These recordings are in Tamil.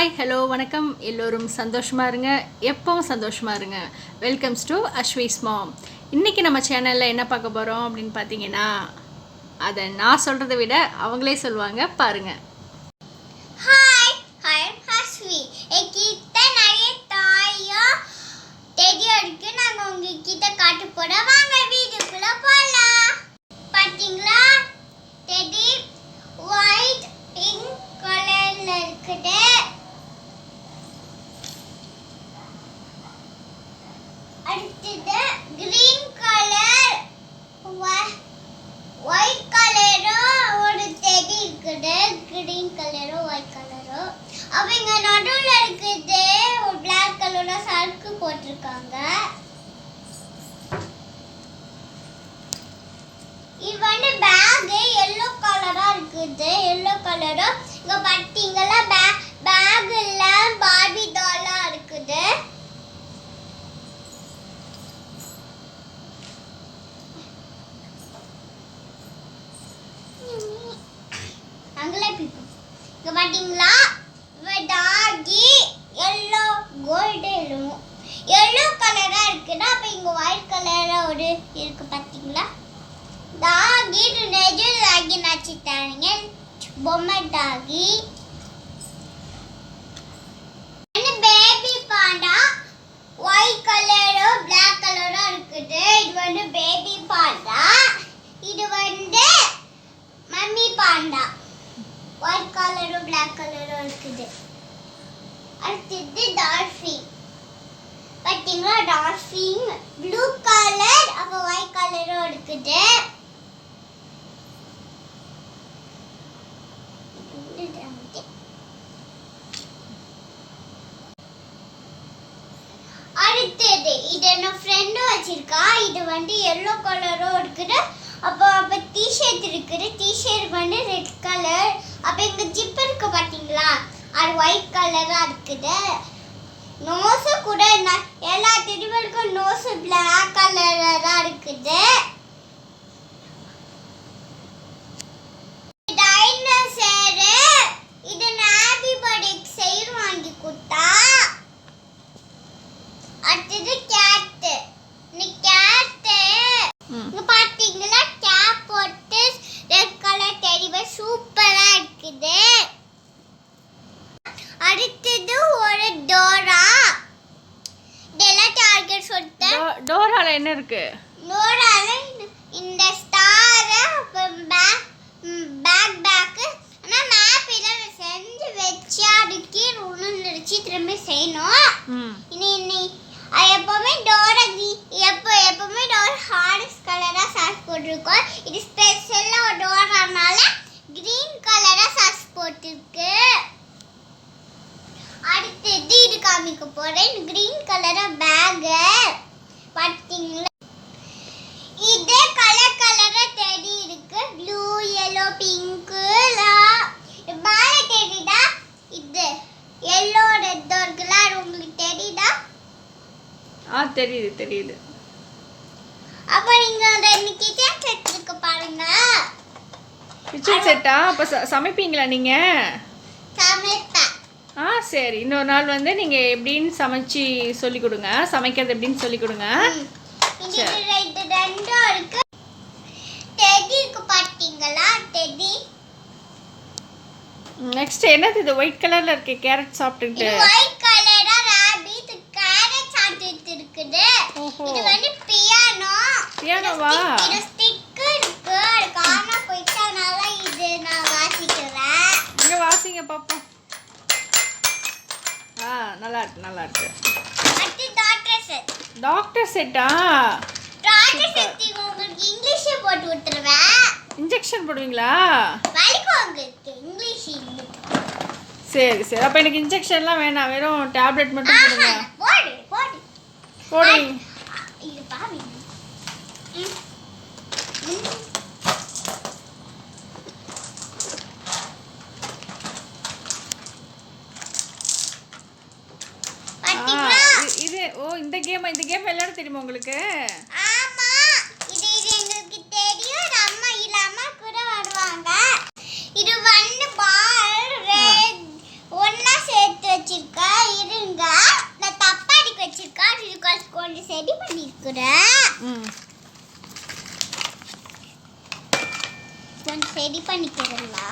ஹாய் ஹலோ வணக்கம். எல்லோரும் சந்தோஷமாக இருங்க, எப்பவும் சந்தோஷமாக இருங்க. வெல்கம்ஸ் டு அஸ்வீஸ் மாம். இன்றைக்கி நம்ம சேனலில் என்ன பார்க்க போகிறோம் அப்படின்னு பார்த்தீங்கன்னா, அதை நான் சொல்கிறத விட அவங்களே சொல்லுவாங்க, பாருங்கள். Hi hi Asvi. என்கிட்ட நிறைய டாயோ டெடியோ இருக்கு. நாங்கள் உங்ககிட்ட காட்ட போகிறோம். வாங்க வீடியோக்குள்ள போகலாம். பார்த்தீங்களா, டெடி ஒயிட் பிங்க் கலர்ல இருக்குது. அடுத்தது கிரீன் கலர், ஒயிட் கலரும் ஒரு டெடி இருக்குது. கிரீன் கலரும் ஒயிட் கலரும். அவங்க நடுவில் இருக்குது ஒரு பிளாக் கலரோட சர்க்கு போட்டிருக்காங்க. இது வந்து பேக் எல்லோ கலரா இருக்குது. எல்லோ கலரும் இங்க பார்த்தீங்களா, பேக்ல பார்பி டாலா இருக்குது. அங்கல பீப்பிள் இங்க பாத்தீங்களா, டாகி எல்லோ கோல்டு எல்லோ கலரா இருக்குன்னா, அப்ப இங்க ஒயிட் கலரா ஒரு இருக்கு. பாத்தீங்களா, டாகி நெஜ டாகி நச்சிட்டாங்க. பொம்மை டாகி. பேபி பாண்டா ஒயிட் கலரும் பிளாக் கலரா இருக்குது. இது வந்து பேபி பாண்டா. இது வந்து மம்மி பாண்டா. ஒயிட் கலரும் பிளாக் கலரும் இருக்குது. அடுத்தது டால்ஃபின். பார்த்தீங்களா, டால்ஃபின் ப்ளூ கலர் அப்போ ஒயிட் கலரும் இருக்குது. அடுத்தது இது என்ன ஃப்ரெண்டு வச்சிருக்கா. இது வந்து எல்லோ கலரும் இருக்குது. அப்போ டிஷர்ட் இருக்குது. டிஷர்ட் வந்து ரெட் கலர். அப்போ இங்க ஜிப் இருக்கு பாத்தீங்களா, அது ஒயிட் கலரா இருக்குது. நோஸ் கூட எல்லா டெடிபேருக்கும் நோஸ் பிளாக் கலரா இருக்குது. டைனோசர் இது நாபி பர்த்டேக்கு செயில் வாங்கி கொடுத்தா. அடுத்தது கேட். இந்த கேட் இங்க பாத்தீங்களா, கேப் போட்டு ரெட் கலர் டெடிபேர் சூப்பரா இருக்குது. அடுத்தது ஒரு டோரா. இதெல்லாம் டார்கெட் சொல்லிட்டேன். டோரால என்ன இருக்கு? டோரால இந்த ஸ்டார் பேக் ஆனா மேப் இதெல்லாம் செஞ்சு வச்சு அதுக்கு உளுந்துருச்சு. திரும்ப செய்யணும். இனி எப்பவுமே டோரா எப்பவுமே டோரா ஹார்ஸ் கலரா சாஸ் போட்டிருக்கோம். இது ஸ்பெஷலா ஒரு டோரானால கிரீன் கலரா சாஸ் போட்டிருக்கு. அடுத்தது இது காமிக்க போறேன். கிரீன் கலரா பேக் பாத்தீங்களா, இதே கலர் கலரா டெடி இருக்கு. ப்ளூ yellow பிங்க் பாய் டெடிடா. இது yellow ரெட் இருக்குல, உங்களுக்கு தெரியுதா? தெரியுது. அப்ப நீங்க ரெண்டு கிச்சன் செட் இருக்கு பாருங்க. கிச்சன் செட்டா? அப்ப சமைப்பீங்களா நீங்க? சமைப்பேன். சரி, இன்னொரு நாள் வந்து நீங்க எப்படின்னு சமைச்சு சொல்லி கொடுங்க. சமைக்கிறது எப்படின்னு சொல்லி கொடுங்க. இது ரெண்டும் இருக்கு. டெடி இருக்கு பாத்தீங்களா, டெடி. நெக்ஸ்ட் என்னது இது ஒயிட் கலர்ல இருக்கு? கேரட் சாப்பிட்டுட்டு. இது ஒயிட் கலரா ராபிட் கேரட் சாப்பிட்டுட்டு இருக்குது. இது வந்து பியானோவா? இது ஸ்டிக் இருக்கு. அது காணா போயிட்டனால இது நான் வாசிக்கிறேன். இங்க வாசிங்க பாப்போம். நல்லா இருக்கு. அடுத்து டாக்டர் செட். டாக்டர் செட்டா? டாக்டர் செட் உங்களுக்கு இங்கிலீஷ்ல போட்டு விட்டுருவேன். இன்ஜெக்ஷன் போடுவீங்களா? வலிக்கும் உங்களுக்கு இங்கிலீஷ். சரி. அப்ப எனக்கு இன்ஜெக்ஷன்லாம் வேணாம், வெறும் டேப்லெட் மட்டும் போடுங்க. போடு. இது பாவி. இது இந்த கேம் விளையாட தெரியுமா உங்களுக்கு? ஆமா, இது எங்களுக்கு தெரியும். அம்மா இல்லாம கூட வருவாங்க. இது வந்து பால் ஒண்ணா சேர்த்து சரி பண்ணிருக்கிறேன். ம் கொஞ்சம் சரி பண்ணிக்கிறீங்களா?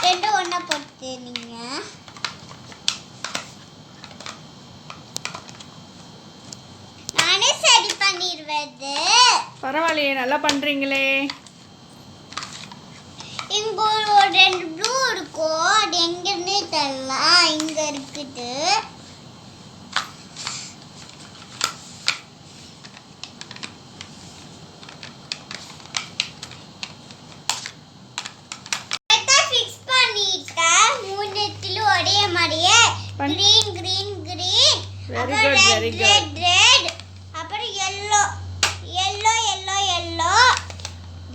ரெண்டும் ஒன்றா போட்டு நீங்கள் நானே சரி பண்ணிடுவது. பரவாயில்லையே, நல்லா பண்ணுறீங்களே. இங்க ஒரு 2 ப்ளூ இருக்கும். அது எங்கன்னு தெரியல. இங்க இருக்குது. ஃபிக்ஸ் பண்ணிட்டேன். மூணுத்திலும் ஒரே மாதிரியே green green green, very good very good. Red, அப்புறம் yellow yellow yellow yellow,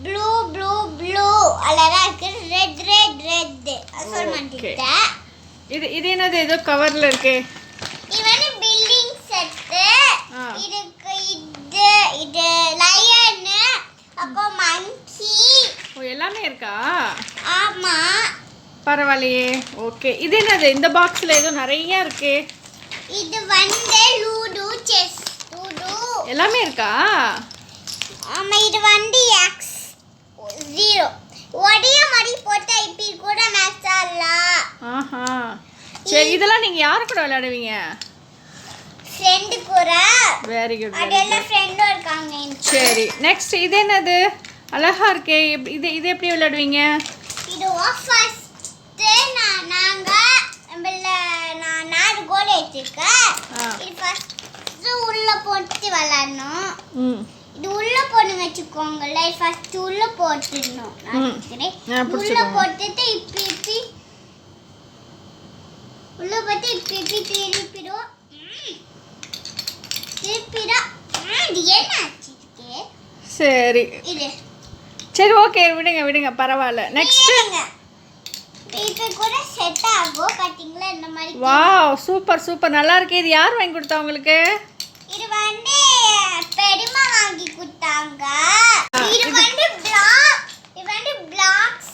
blue blue blue, அழகா இருக்கு. ரெட் ரெட் ரெட் சொல்ல மாட்டேன். இது என்னது, ஏதோ கவர்ல இருக்கே. இவன் பில்டிங் செட்டு. ஆ. இதுக்கு இது லயன், அப்போ மங்கி. ஓ, எல்லாமே இருக்கா? ஆமா. பரவாயில்லையே. ஓகே, இது என்னது, இந்த பாக்ஸில் ஏதோ நிறைய இருக்கே. இது லூடோ செஸ் லூடோ எல்லாமே இருக்கா? ஆமா. இது X0 ஒரே மாதிரி போட்டா இப்படி கூட மேட்ச் ஆடலாம். ஆஹா, சரி. இதெல்லாம் நீங்கள் யாரு கூட விளையாடுவீங்க? ஃப்ரெண்டு கூட. வெரி குட் வெரி அதெல்லாம் குட். ஃப்ரெண்டும் இருக்காங்க எனக்கு. சரி, நெக்ஸ்ட் இது என்னது, அழகா இருக்கே. இது இது எப்படி விளையாடுவீங்க? இது ஃபர்ஸ்ட் நாங்க நான் 4 கோல் வச்சிருக்கேன். ஆ. இது ஃபர்ஸ்ட் உள்ள போட்டு விளையாடணும். ம் இது உள்ள போட்டு வச்சுக்கோங்கல்ல. ஃபர்ஸ்ட் உள்ள போட்டுடணும். நான் நினைக்கிறேன். உள்ள பிடிச்சிக்கோங்க. போட்டுட்டு இப்படி உள்ள போட்டு இப்படி திருப்பிடும். இது என்ன ஆச்சுக்கே? சரி இது சரி, ஓகே, விடுங்க விடுங்க, பரவாயில்ல. நெக்ஸ்ட். இது கூட செட் ஆகும். பாத்தீங்களா இந்த மாதிரி. வாவ், சூப்பர் சூப்பர், நல்லா இருக்கு. இது யார் வாங்கி கொடுத்தா உங்களுக்கு? இது பெரியம்மா வாங்கி கொடுத்தாங்க. இது பிளாக்ஸ்.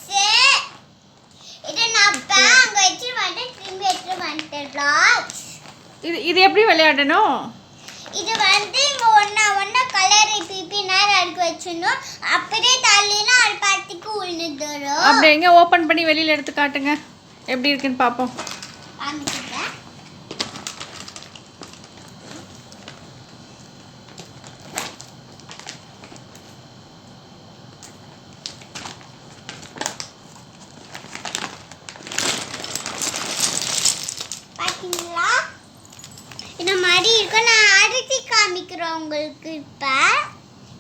இது நான் பேங்க வச்சு திரும்பி எடுத்து வந்துட்டேன். பிளாக்ஸ். இது எப்படி விளையாடணும்? இது இங்க ஒன்னா கலர் பிபி நேரம் அடுக்கி வச்சிடணும். அப்படியே தள்ளினா அது பத்திக்கு உழுந்துடும். அப்படி எங்க ஓப்பன் பண்ணி வெளியில எடுத்து காட்டுங்க, எப்படி இருக்குன்னு பார்ப்போம். காமிக்கிறேன். பாத்தீங்களா? இந்த மாதிரி இருக்கு. நான் அடுத்து காமிக்கிறேன் உங்களுக்கு. இப்ப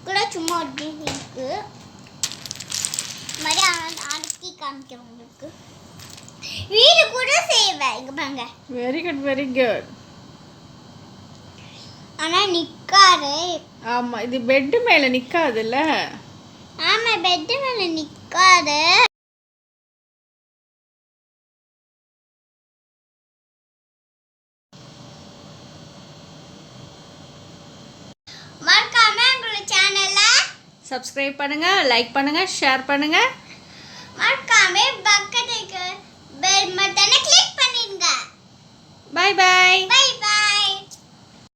கூட சும்மா ஒரு இருக்கு. மாதிரி அடுத்து காமிக்கிறேன் உங்களுக்கு. வீடு கூட செய்வேன். இங்க பாருங்க. Very good very good. ஆனா நிக்காது. ஆமா, இது பெட் மேல நிக்காதுல்ல. ஆமா, பெட் மேல நிக்காது. மறக்காம எங்களோட சேனலை சப்ஸ்கிரைப் பண்ணுங்க, லைக் பண்ணுங்க, ஷேர் பண்ணுங்க. மறக்காம பக்கத்துக்கு பெல் பட்டனை கிளிக் பண்ணிடுங்க. Bye by.